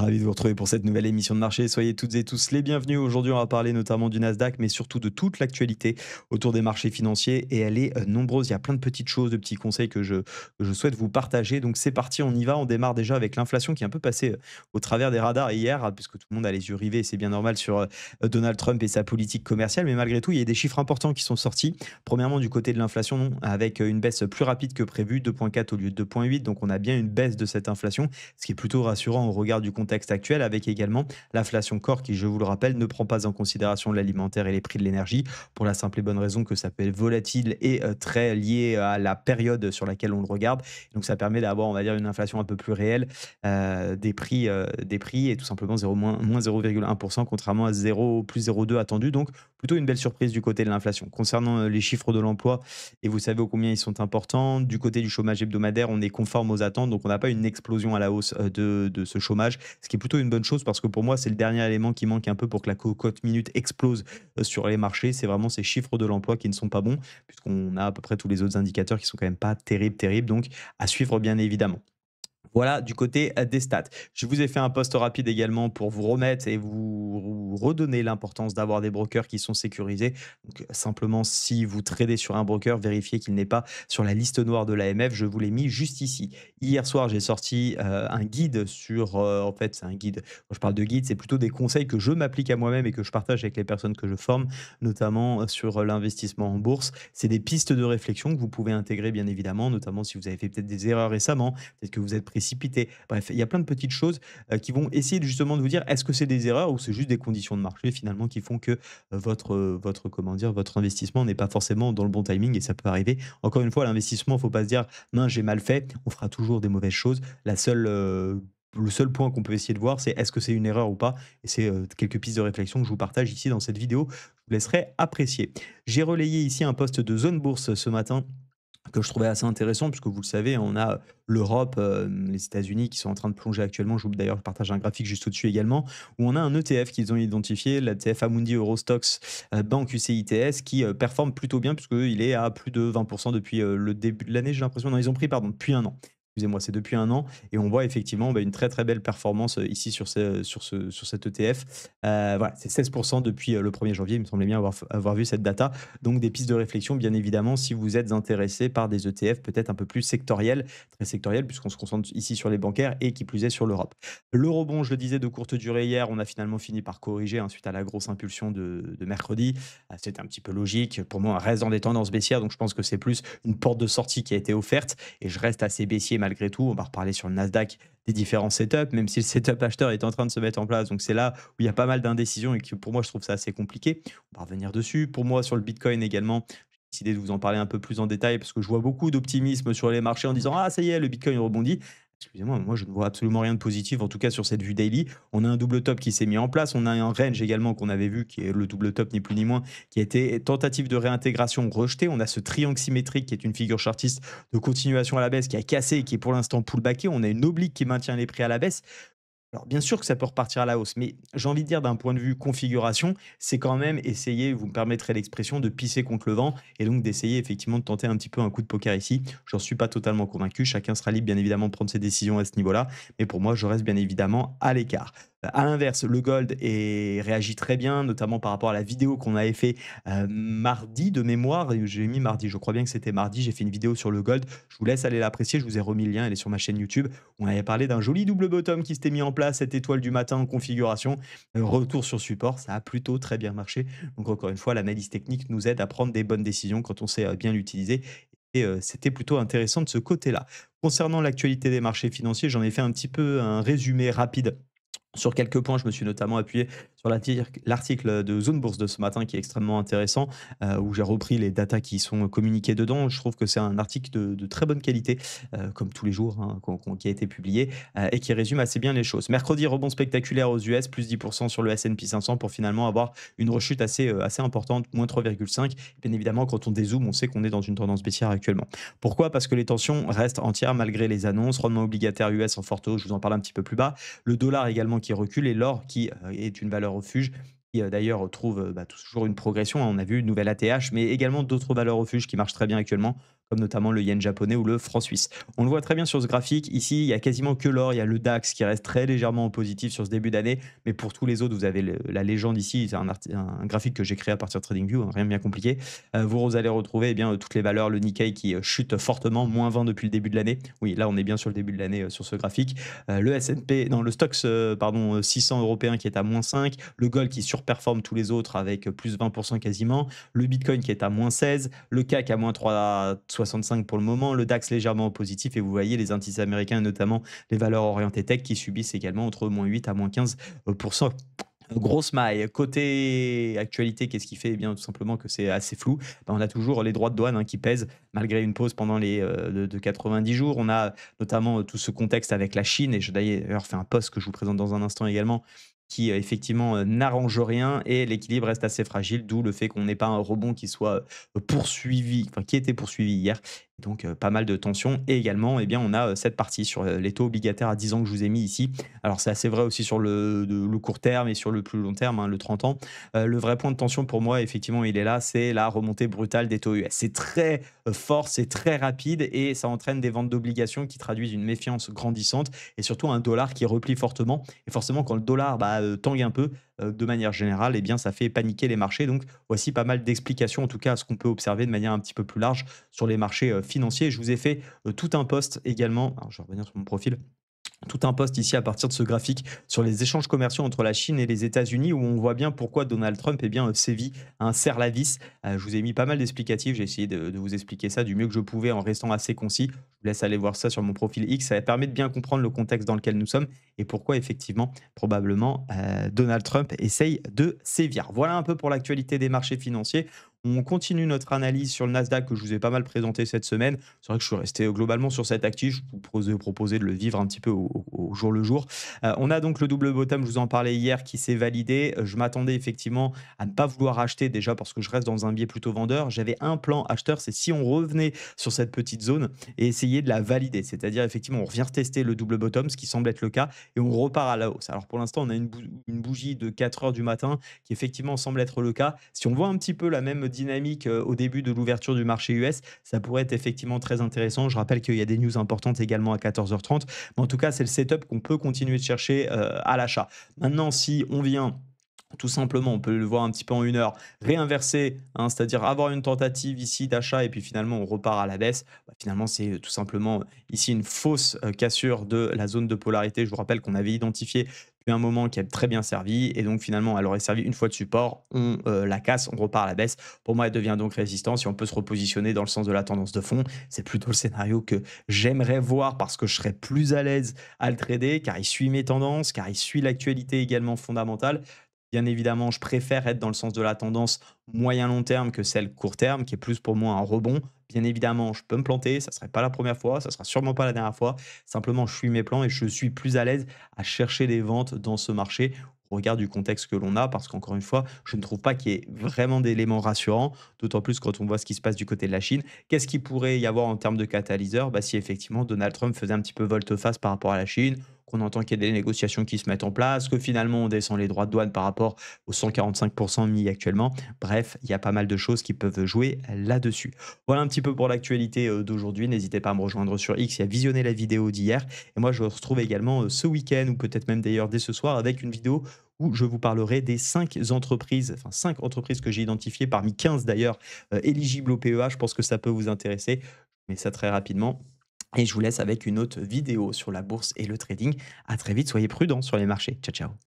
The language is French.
Ravi de vous retrouver pour cette nouvelle émission de marché. Soyez toutes et tous les bienvenus. Aujourd'hui, on va parler notamment du Nasdaq, mais surtout de toute l'actualité autour des marchés financiers. Et elle est nombreuse. Il y a plein de petites choses, de petits conseils que je souhaite vous partager. Donc c'est parti, on y va. On démarre déjà avec l'inflation qui est un peu passée au travers des radars hier, puisque tout le monde a les yeux rivés, et c'est bien normal, sur Donald Trump et sa politique commerciale. Mais malgré tout, il y a des chiffres importants qui sont sortis. Premièrement, du côté de l'inflation, avec une baisse plus rapide que prévu, 2,4 au lieu de 2,8. Donc on a bien une baisse de cette inflation, ce qui est plutôt rassurant au regard du contexte actuel, avec également l'inflation corps qui, je vous le rappelle, ne prend pas en considération l'alimentaire et les prix de l'énergie, pour la simple et bonne raison que ça peut être volatile et très lié à la période sur laquelle on le regarde. Donc ça permet d'avoir, on va dire, une inflation un peu plus réelle des prix, et tout simplement 0, moins 0,1%, contrairement à 0, plus 0,2 attendu. Donc plutôt une belle surprise du côté de l'inflation. Concernant les chiffres de l'emploi, et vous savez ô combien ils sont importants, du côté du chômage hebdomadaire, on est conforme aux attentes, donc on n'a pas une explosion à la hausse de ce chômage, ce qui est plutôt une bonne chose, parce que pour moi, c'est le dernier élément qui manque un peu pour que la cocotte minute explose sur les marchés. C'est vraiment ces chiffres de l'emploi qui ne sont pas bons, puisqu'on a à peu près tous les autres indicateurs qui sont quand même pas terribles. Donc à suivre bien évidemment. Voilà du côté des stats. Je vous ai fait un post rapide également pour vous remettre et vous redonner l'importance d'avoir des brokers qui sont sécurisés. Donc, simplement, si vous tradez sur un broker, vérifiez qu'il n'est pas sur la liste noire de l'AMF. Je vous l'ai mis juste ici. Hier soir, j'ai sorti un guide sur. En fait, c'est un guide. Quand je parle de guide, c'est plutôt des conseils que je m'applique à moi-même et que je partage avec les personnes que je forme, notamment sur l'investissement en bourse. C'est des pistes de réflexion que vous pouvez intégrer, bien évidemment, notamment si vous avez fait peut-être des erreurs récemment, peut-être que vous êtes précipité. Bref, il y a plein de petites choses qui vont essayer justement de vous dire, est-ce que c'est des erreurs ou c'est juste des conditions de marché finalement qui font que votre comment dire, votre investissement n'est pas forcément dans le bon timing, et ça peut arriver. Encore une fois, l'investissement, il faut pas se dire: «Mince, j'ai mal fait», on fera toujours des mauvaises choses. Le seul point qu'on peut essayer de voir, c'est est-ce que c'est une erreur ou pas? Et c'est, quelques pistes de réflexion que je vous partage ici dans cette vidéo. Je vous laisserai apprécier. J'ai relayé ici un post de Zone Bourse ce matin que je trouvais assez intéressant, puisque vous le savez, on a l'Europe, les États-Unis qui sont en train de plonger actuellement. Je partage un graphique juste au-dessus également, où on a un ETF qu'ils ont identifié, l'ETF Amundi Eurostoxx Banque UCITS, qui performe plutôt bien, puisqu'il est à plus de 20% depuis le début de l'année, j'ai l'impression. Non, ils ont pris, pardon, depuis un an. Excusez-moi, c'est depuis un an, et on voit effectivement une très très belle performance ici sur cet ETF. Voilà, c'est 16% depuis le 1er janvier, il me semblait bien avoir vu cette data. Donc des pistes de réflexion, bien évidemment, si vous êtes intéressé par des ETF peut-être un peu plus sectoriels, très sectoriels, puisqu'on se concentre ici sur les bancaires et qui plus est sur l'Europe. L'eurobond, je le disais, de courte durée hier, on a finalement fini par corriger, suite à la grosse impulsion de mercredi. C'était un petit peu logique. Pour moi, on reste dans des tendances baissières, donc je pense que c'est plus une porte de sortie qui a été offerte, et je reste assez baissier malgré tout. On va reparler sur le Nasdaq des différents setups, même si le setup acheteur est en train de se mettre en place. Donc c'est là où il y a pas mal d'indécision et que pour moi, je trouve ça assez compliqué. On va revenir dessus. Pour moi, sur le Bitcoin également, j'ai décidé de vous en parler un peu plus en détail, parce que je vois beaucoup d'optimisme sur les marchés en disant: «Ah ça y est, le Bitcoin rebondit». Excusez-moi, moi je ne vois absolument rien de positif, en tout cas sur cette vue daily. On a un double top qui s'est mis en place, on a un range également qu'on avait vu, qui est le double top ni plus ni moins, qui a été tentative de réintégration rejetée. On a ce triangle symétrique qui est une figure chartiste de continuation à la baisse, qui a cassé et qui est pour l'instant pullbacké. On a une oblique qui maintient les prix à la baisse. Alors bien sûr que ça peut repartir à la hausse, mais j'ai envie de dire, d'un point de vue configuration, c'est quand même essayer, vous me permettrez l'expression, de pisser contre le vent, et donc d'essayer effectivement de tenter un petit peu un coup de poker ici. J'en suis pas totalement convaincu, chacun sera libre bien évidemment de prendre ses décisions à ce niveau-là, mais pour moi je reste bien évidemment à l'écart. À l'inverse, le gold réagit très bien, notamment par rapport à la vidéo qu'on avait fait mardi de mémoire. J'ai mis mardi, je crois bien que c'était mardi, j'ai fait une vidéo sur le gold. Je vous laisse aller l'apprécier, je vous ai remis le lien, elle est sur ma chaîne YouTube. On avait parlé d'un joli double bottom qui s'était mis en place, cette étoile du matin en configuration. Retour sur support, ça a plutôt très bien marché. Donc encore une fois, l'analyse technique nous aide à prendre des bonnes décisions quand on sait bien l'utiliser. Et c'était plutôt intéressant de ce côté-là. Concernant l'actualité des marchés financiers, j'en ai fait un petit peu un résumé rapide sur quelques points. Je me suis notamment appuyé sur l'article de Zone Bourse de ce matin, qui est extrêmement intéressant, où j'ai repris les datas qui sont communiquées dedans. Je trouve que c'est un article de très bonne qualité, comme tous les jours, qui a été publié, et qui résume assez bien les choses. Mercredi, rebond spectaculaire aux US, plus 10% sur le S&P 500, pour finalement avoir une rechute assez importante, moins 3,5. Bien évidemment, quand on dézoome, on sait qu'on est dans une tendance baissière actuellement. Pourquoi? Parce que les tensions restent entières malgré les annonces. Rendement obligataire US en forte hausse, je vous en parle un petit peu plus bas. Le dollar également qui recule, et l'or qui est une valeur refuge, qui d'ailleurs trouve toujours une progression. On a vu une nouvelle ATH, mais également d'autres valeurs refuges qui marchent très bien actuellement, comme notamment le yen japonais ou le franc suisse. On le voit très bien sur ce graphique. Ici, il y a quasiment que l'or, il y a le DAX qui reste très légèrement en positif sur ce début d'année, mais pour tous les autres, vous avez la légende ici. C'est un graphique que j'ai créé à partir de TradingView, hein, rien de bien compliqué. Vous allez retrouver eh bien, toutes les valeurs, le Nikkei qui chute fortement, moins 20 depuis le début de l'année. Oui, là, on est bien sur le début de l'année sur ce graphique. Le S&P, non, le Stoxx, pardon, 600 européen qui est à moins 5, le gold qui surperforme tous les autres avec plus 20% quasiment, le Bitcoin qui est à moins 16, le CAC à moins 3,65 pour le moment, le DAX légèrement en positif et vous voyez les indices américains, notamment les valeurs orientées tech qui subissent également entre moins 8 à moins 15%. Grosse maille. Côté actualité, qu'est-ce qui fait? Eh bien, tout simplement que c'est assez flou. On a toujours les droits de douane, hein, qui pèsent malgré une pause pendant les, de 90 jours. On a notamment, tout ce contexte avec la Chine et je d'ailleurs fait un post que je vous présente dans un instant également qui, effectivement, n'arrange rien et l'équilibre reste assez fragile, d'où le fait qu'on n'ait pas un rebond qui soit, poursuivi, enfin qui ait été poursuivi hier. Donc, pas mal de tensions et également, eh bien, on a, cette partie sur, les taux obligataires à 10 ans que je vous ai mis ici. Alors c'est assez vrai aussi sur le court terme et sur le plus long terme, hein, le 30 ans. Le vrai point de tension pour moi, effectivement, il est là, c'est la remontée brutale des taux US. C'est très, fort, c'est très rapide et ça entraîne des ventes d'obligations qui traduisent une méfiance grandissante et surtout un dollar qui replie fortement et forcément quand le dollar, tangue un peu, de manière générale, eh bien, ça fait paniquer les marchés. Donc voici pas mal d'explications, en tout cas, à ce qu'on peut observer de manière un petit peu plus large sur les marchés, financiers. Je vous ai fait, tout un post également, alors je vais revenir sur mon profil, tout un post ici à partir de ce graphique sur les échanges commerciaux entre la Chine et les États-Unis où on voit bien pourquoi Donald Trump eh bien, sévit, un serre la vis. Je vous ai mis pas mal d'explicatifs, j'ai essayé de vous expliquer ça du mieux que je pouvais en restant assez concis. Je vous laisse aller voir ça sur mon profil X, ça permet de bien comprendre le contexte dans lequel nous sommes et pourquoi effectivement, probablement, Donald Trump essaye de sévir. Voilà un peu pour l'actualité des marchés financiers. On continue notre analyse sur le Nasdaq que je vous ai pas mal présenté cette semaine. C'est vrai que je suis resté globalement sur cet actif. Je vous proposer de le vivre un petit peu au jour le jour. On a donc le double bottom, je vous en parlais hier, qui s'est validé. Je m'attendais effectivement à ne pas vouloir acheter déjà parce que je reste dans un biais plutôt vendeur. J'avais un plan acheteur, c'est si on revenait sur cette petite zone et essayer de la valider. C'est-à-dire effectivement, on revient tester le double bottom, ce qui semble être le cas, et on repart à la hausse. Alors pour l'instant, on a une bougie de 4 heures du matin qui effectivement semble être le cas. Si on voit un petit peu la même dynamique au début de l'ouverture du marché US, ça pourrait être effectivement très intéressant. Je rappelle qu'il y a des news importantes également à 14h30. Mais en tout cas, c'est le setup qu'on peut continuer de chercher à l'achat. Maintenant, si on vient tout simplement, on peut le voir un petit peu en 1 heure, réinverser, hein, c'est-à-dire avoir une tentative ici d'achat et puis finalement on repart à la baisse. Finalement, c'est tout simplement ici une fausse cassure de la zone de polarité. Je vous rappelle qu'on avait identifié depuis un moment qui a très bien servi et donc finalement elle aurait servi une fois de support, on la casse, on repart à la baisse. Pour moi, elle devient donc résistance et on peut se repositionner dans le sens de la tendance de fond. C'est plutôt le scénario que j'aimerais voir parce que je serais plus à l'aise à le trader car il suit mes tendances, car il suit l'actualité également fondamentale. Bien évidemment, je préfère être dans le sens de la tendance moyen-long terme que celle court terme, qui est plus pour moi un rebond. Bien évidemment, je peux me planter, ça ne serait pas la première fois, ça ne sera sûrement pas la dernière fois. Simplement, je suis mes plans et je suis plus à l'aise à chercher des ventes dans ce marché au regard du contexte que l'on a, parce qu'encore une fois, je ne trouve pas qu'il y ait vraiment d'éléments rassurants, d'autant plus quand on voit ce qui se passe du côté de la Chine. Qu'est-ce qu'il pourrait y avoir en termes de catalyseur? Si effectivement Donald Trump faisait un petit peu volte-face par rapport à la Chine, qu'on entend qu'il y a des négociations qui se mettent en place, que finalement on descend les droits de douane par rapport aux 145% mis actuellement. Bref, il y a pas mal de choses qui peuvent jouer là-dessus. Voilà un petit peu pour l'actualité d'aujourd'hui. N'hésitez pas à me rejoindre sur X et à visionner la vidéo d'hier. Et moi, je vous retrouve également ce week-end ou peut-être même d'ailleurs dès ce soir avec une vidéo où je vous parlerai des 5 entreprises, enfin 5 entreprises que j'ai identifiées parmi 15 d'ailleurs éligibles au PEA. Je pense que ça peut vous intéresser. Mais ça très rapidement. Et je vous laisse avec une autre vidéo sur la bourse et le trading. À très vite, soyez prudents sur les marchés. Ciao, ciao.